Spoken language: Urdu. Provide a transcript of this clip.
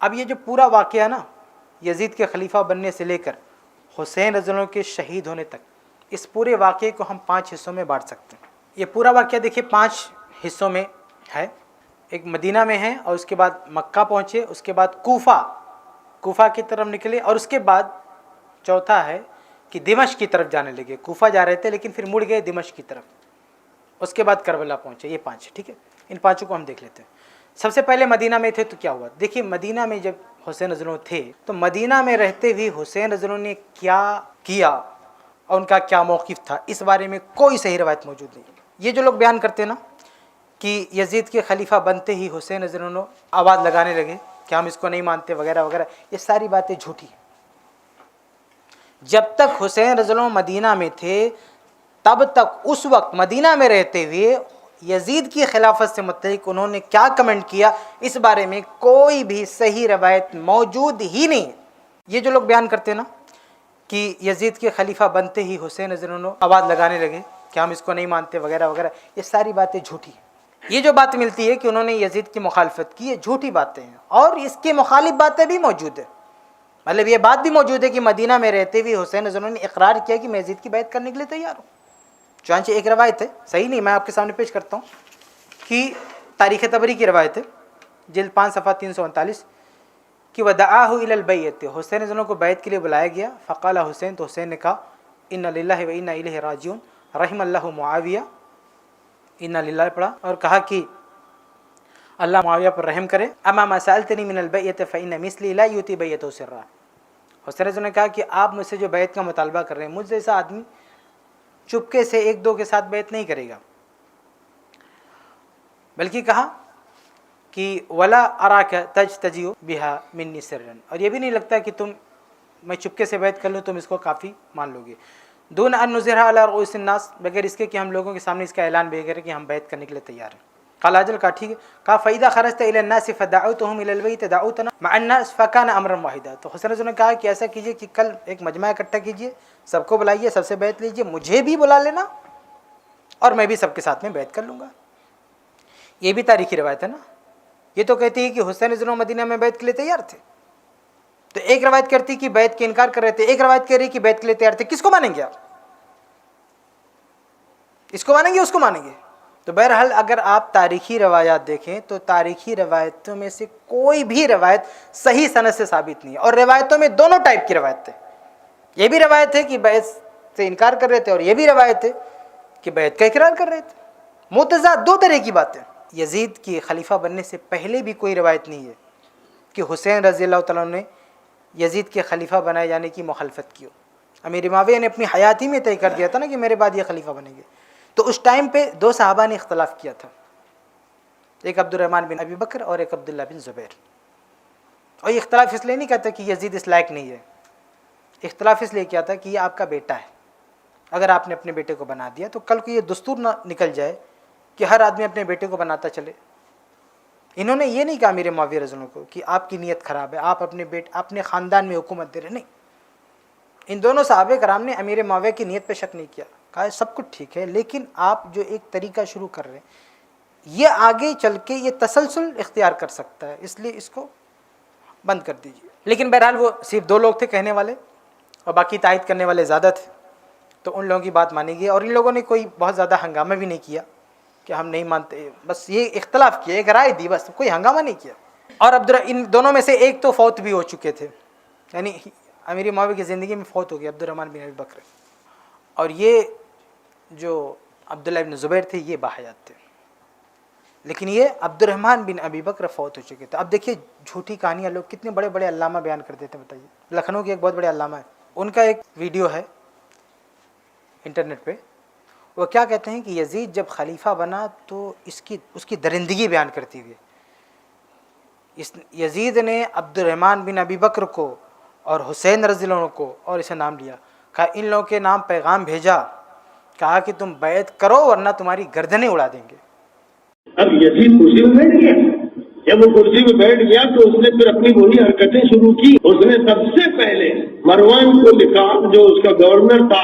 اب یہ جو پورا واقعہ نا یزید کے خلیفہ بننے سے لے کر حسین رضی اللہ عنہ کے شہید ہونے تک، اس پورے واقعے کو ہم 5 حصوں میں بانٹ سکتے ہیں۔ یہ پورا واقعہ دیکھیے 5 حصوں میں ہے۔ ایک مدینہ میں ہے، اور اس کے بعد مکہ پہنچے، اس کے بعد کوفہ کی طرف نکلے، اور اس کے بعد چوتھا ہے کہ دمشق کی طرف جانے لگے۔ کوفہ جا رہے تھے لیکن پھر مڑ گئے دمشق کی طرف، اس کے بعد کربلا پہنچے۔ یہ 5 ٹھیک ہے، ان 5 کو ہم دیکھ لیتے ہیں۔ سب سے پہلے مدینہ میں تھے تو کیا ہوا؟ دیکھیے مدینہ میں جب حسین رضی اللہ عنہ تھے تو مدینہ میں رہتے ہوئے حسین رضی اللہ عنہ نے کیا کیا اور ان کا کیا موقف تھا، اس بارے میں کوئی صحیح روایت موجود نہیں۔ یہ جو لوگ بیان کرتے ہیں نا کہ یزید کے خلیفہ بنتے ہی حسین رضی اللہ عنہ آواز لگانے لگے کہ ہم اس کو نہیں مانتے وغیرہ وغیرہ، یہ ساری باتیں جھوٹی ہیں۔ جب تک حسین رضی اللہ عنہ مدینہ میں تھے تب تک اس وقت مدینہ میں رہتے ہوئے یزید کی خلافت سے متعلق انہوں نے کیا کمنٹ کیا، اس بارے میں کوئی بھی صحیح روایت موجود ہی نہیں۔ یہ جو لوگ بیان کرتے ہیں نا کہ یزید کے خلیفہ بنتے ہی حسین رضی اللہ عنہ آواز لگانے لگے کہ ہم اس کو نہیں مانتے وغیرہ وغیرہ، یہ ساری باتیں جھوٹی ہیں۔ یہ جو بات ملتی ہے کہ انہوں نے یزید کی مخالفت کی، یہ جھوٹی باتیں ہیں، اور اس کے مخالف باتیں بھی موجود ہیں۔ مطلب یہ بات بھی موجود ہے کہ مدینہ میں رہتے ہوئے حسین رضی اللہ عنہ نے اقرار کیا کہ میں یزید کی بیعت کرنے کے لیے تیار ہوں۔ چنانچہ ایک روایت ہے، صحیح نہیں، میں آپ کے سامنے پیش کرتا ہوں کہ تاریخ طبری کی روایت ہے، جلد 5 صفحہ 339 کہ ودعاہ الی البیعۃ، حسین رضی اللہ عنہ کو بیعت کے لیے بلایا گیا۔ فقال حسین، تو حسین نے کہا انا للہ و انا الیہ راجعون، رحم اللہ معاویہ، انا للہ پڑھا اور کہا کہ اللہ معاویہ پر رحم کرے۔ اما ما سألتنی من البیعۃ فإن مثلی لا یؤتی بیعته سرا، حسین رضی اللہ عنہ نے کہا کہ آپ مجھ سے جو بیعت کا مطالبہ کر رہے ہیں، مجھ جیسا آدمی چپکے سے 1-2 کے ساتھ بیعت نہیں کرے گا، بلکہ کہا کہ ولا اراک تجتزئ بها منی سرا، اور یہ بھی نہیں لگتا کہ میں چپکے سے بیعت کر لوں تم اس کو کافی مان لو گے، دون ان نظہرها علی رؤوس الناس، بغیر اس کے کہ ہم لوگوں کے سامنے اس کا اعلان بھی کریں کہ ہم بیعت کرنے کے لیے تیار ہیں۔ قال اجل، کہا ٹھیک ہے۔ کہا فاذا خرجت الى الناس فدعوتهم الى البيت دعوتنا مع الناس فكان امرا واحدا، تو حسین رضی اللہ عنہ نے کہا کہ ایسا کیجئے کہ کل ایک مجمع اکٹھا کیجئے، سب کو بلائیے، سب سے بیعت لیجئے، مجھے بھی بلا لینا اور میں بھی سب کے ساتھ میں بیعت کر لوں گا۔ یہ بھی تاریخی روایت ہے نا، یہ تو کہتی ہے کہ حسین رضی اللہ عنہ مدینہ میں بیعت کے لیے تیار تھے، تو ایک روایت کرتی کہ بیعت کے انکار کر رہے تھے، ایک روایت کہہ رہی کہ بیعت کے لیے تیار تھے، کس کو مانیں گے آپ؟ اس کو مانیں گے اس کو مانیں گے؟ تو بہرحال اگر آپ تاریخی روایات دیکھیں تو تاریخی روایتوں میں سے کوئی بھی روایت صحیح سند سے ثابت نہیں ہے، اور روایتوں میں دونوں ٹائپ کی روایت ہے، یہ بھی روایت ہے کہ بیعت سے انکار کر رہے تھے، اور یہ بھی روایت ہے کہ بیعت کا اقرار کر رہے تھے، متضاد 2 طرح کی باتیں۔ یزید کی خلیفہ بننے سے پہلے بھی کوئی روایت نہیں ہے کہ حسین رضی اللہ تعالیٰ نے یزید کے خلیفہ بنائے جانے کی مخالفت کی ہو۔ امیر معاویہ نے اپنی حیاتی میں طے کر دیا تھا نا کہ میرے بعد یہ خلیفہ بنیں گے، تو اس ٹائم پہ 2 صحابہ نے اختلاف کیا تھا، ایک عبد الرحمن بن ابی بکر اور ایک عبداللہ بن زبیر، اور یہ اختلاف اس لیے نہیں کہتا کہ یزید اس لائق نہیں ہے، اختلاف اس لیے کیا تھا کہ یہ آپ کا بیٹا ہے، اگر آپ نے اپنے بیٹے کو بنا دیا تو کل کو یہ دستور نہ نکل جائے کہ ہر آدمی اپنے بیٹے کو بناتا چلے۔ انہوں نے یہ نہیں کہا امیر معاویہ رضی اللہ عنہ کو کہ آپ کی نیت خراب ہے، آپ اپنے خاندان میں حکومت دے رہے، نہیں، ان دونوں صحابہ کرام نے امیر معاویہ کی نیت پہ شک نہیں کیا، کہا سب کچھ ٹھیک ہے، لیکن آپ جو ایک طریقہ شروع کر رہے ہیں یہ آگے چل کے یہ تسلسل اختیار کر سکتا ہے، اس لیے اس کو بند کر دیجیے۔ لیکن بہرحال وہ صرف 2 لوگ تھے کہنے والے، اور باقی تائید کرنے والے زیادہ تھے، تو ان لوگوں کی بات مانی گئی، اور ان لوگوں نے کوئی بہت زیادہ ہنگامہ بھی نہیں کیا کہ ہم نہیں مانتے، بس یہ اختلاف کیا، ایک رائے دی، بس کوئی ہنگامہ نہیں کیا۔ اور ان دونوں میں سے ایک تو فوت بھی ہو چکے تھے، یعنی امیر معاویہ کی زندگی میں فوت ہو گیا عبد الرحمن بن ابی بکر، اور یہ جو عبداللہ بن زبیر تھے یہ باحیات تھے، لیکن یہ عبد الرحمن بن ابی بکر فوت ہو چکے تھے۔ اب دیکھیے جھوٹی کہانیاں لوگ کتنے بڑے بڑے علامہ بیان کر دیتے ہیں، بتائیے۔ لکھنؤ کے ایک بہت بڑے علامہ ہیں، ان کا ایک ویڈیو ہے انٹرنیٹ پہ، وہ کیا کہتے ہیں کہ یزید جب خلیفہ بنا تو اس کی درندگی بیان کرتی ہوئے یزید نے عبد الرحمن بن ابی بکر کو اور حسین رضی اللہ عنہ کو اور اسے نام لیا، کہا ان لوگوں کے نام پیغام بھیجا، کہا کہ تم بیعت کرو ورنہ تمہاری گردنیں اڑا دیں گے۔ اب یزید کرسی میں بیٹھ گیا، جب وہ کرسی میں بیٹھ گیا تو اس نے پھر اپنی وہی حرکتیں شروع کی۔ اس نے سب سے پہلے مروان کو لکھا، جو اس کا گورنر تھا،